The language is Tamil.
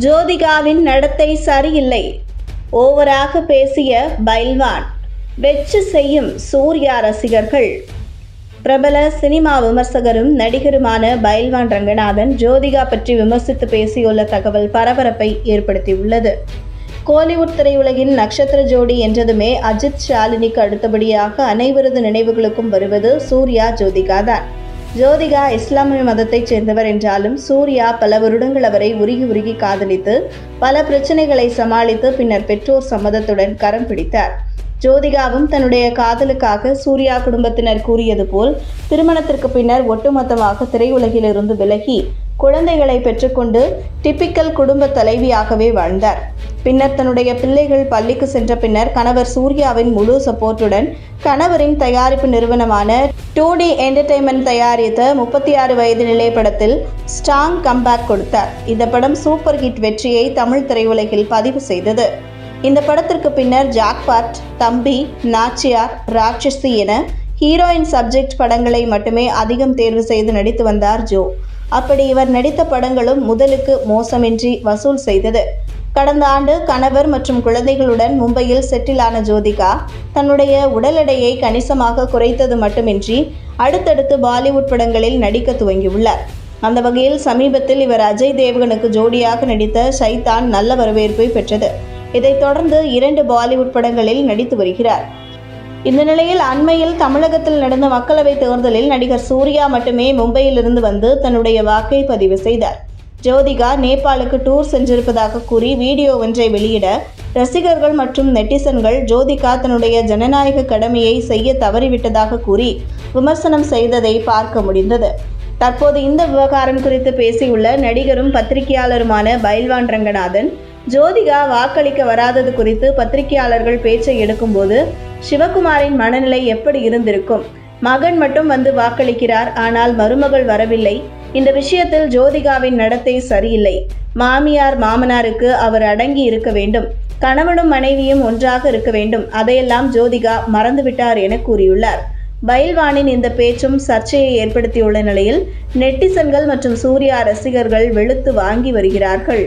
ஜோதிகாவின் நடத்தை சரியில்லை, ஓவராக பேசிய பைல்வான், வெச்சு செய்யும் சூர்யா ரசிகர்கள். பிரபல சினிமா விமர்சகரும் நடிகருமான பைல்வான் ரங்கநாதன் ஜோதிகா பற்றி விமர்சித்து பேசியுள்ள தகவல் பரபரப்பை ஏற்படுத்தியுள்ளது. கோலிவுட் திரையுலகின் நட்சத்திர ஜோடி என்றதுமே அஜித் ஷாலினிக்கு அடுத்தபடியாக அனைவரது நினைவுகளுக்கும் வருவது சூர்யா ஜோதிகா தான். ஜோதிகா இஸ்லாமிய மதத்தைச் சேர்ந்தவர் என்றாலும் சூர்யா பல வருடங்கள் அவரை உருகி காதலித்து பல பிரச்சனைகளை சமாளித்து பின்னர் பெற்றோர் சம்மதத்துடன் கரம் பிடித்தார். ஜோதிகாவும் தன்னுடைய காதலுக்காக சூர்யா குடும்பத்தினர் கூறியது போல் திருமணத்திற்கு பின்னர் ஒட்டுமொத்தமாக திரையுலகிலிருந்து விலகி குழந்தைகளை பெற்றுக்கொண்டு டிப்பிக்கல் குடும்ப தலைவியாகவே வாழ்ந்தார். பின்னர் தன்னுடைய பிள்ளைகள் பள்ளிக்கு சென்ற பின்னர் கணவர் சூர்யாவின் முழு சப்போர்ட்டுடன் கணவரின் தயாரிப்பு நிறுவனமான 2D என்டர்டெயின்மெண்ட் தயாரித்த 36 வயது நிலை படத்தில் ஸ்ட்ராங் கம்பேக் கொடுத்தார். இந்த படம் சூப்பர் ஹிட் வெற்றியை தமிழ் திரையுலகில் பதிவு செய்தது. இந்த படத்திற்கு பின்னர் ஜாக்பாட், தம்பி, நாச்சியார், ராட்சசி என ஹீரோயின் சப்ஜெக்ட் படங்களை மட்டுமே அதிகம் தேர்வு செய்து நடித்து வந்தார் ஜோ. அப்படி இவர் நடித்த படங்களும் முதலுக்கு மோசமின்றி வசூல் செய்தது. கடந்த ஆண்டு கணவர் மற்றும் குழந்தைகளுடன் மும்பையில் செட்டிலான ஜோதிகா தன்னுடைய உடல் எடையை கணிசமாக குறைத்தது மட்டுமின்றி அடுத்தடுத்து பாலிவுட் படங்களில் நடிக்க துவங்கியுள்ளார். அந்த வகையில் சமீபத்தில் இவர் அஜய் தேவ்கனுக்கு ஜோடியாக நடித்த ஷைத்தான் நல்ல வரவேற்பை பெற்றது. இதைத் தொடர்ந்து 2 பாலிவுட் படங்களில் நடித்து வருகிறார். இந்த நிலையில் அண்மையில் தமிழகத்தில் நடந்த மக்களவைத் தேர்தலில் நடிகர் சூர்யா மட்டுமே மும்பையில் இருந்து வந்து தன்னுடைய வாக்கை பதிவு செய்தார். ஜோதிகா நேபாளுக்கு டூர் சென்றிருப்பதாக கூறி வீடியோ ஒன்றை வெளியிட ரசிகர்கள் மற்றும் நெட்டிசன்கள் ஜோதிகா தன்னுடைய ஜனநாயக கடமையை செய்ய தவறிவிட்டதாக கூறி விமர்சனம் செய்ததை பார்க்க முடிந்தது. தற்போது இந்த விவகாரம் குறித்து பேசியுள்ள நடிகரும் பத்திரிகையாளருமான பைல்வான் ரங்கநாதன், ஜோதிகா வாக்களிக்க வராதது குறித்து பத்திரிகையாளர்கள் பேச்சை எடுக்கும்போது சிவகுமாரின் மனநிலை எப்படி இருந்திருக்கும்? மகன் மட்டும் வந்து வாக்களிக்கிறார், ஆனால் மருமகள் வரவில்லை. இந்த விஷயத்தில் ஜோதிகாவின் நடத்தை சரியில்லை. மாமியார் மாமனாருக்கு அவர் அடங்கி இருக்க வேண்டும். கணவனும் மனைவியும் ஒன்றாக இருக்க வேண்டும். அதையெல்லாம் ஜோதிகா மறந்துவிட்டார் என கூறியுள்ளார். பைல்வானின் இந்த பேச்சும் சர்ச்சையை ஏற்படுத்தியுள்ள நிலையில் நெட்டிசன்கள் மற்றும் சூர்யா ரசிகர்கள் வெளுத்து வாங்கி வருகிறார்கள்.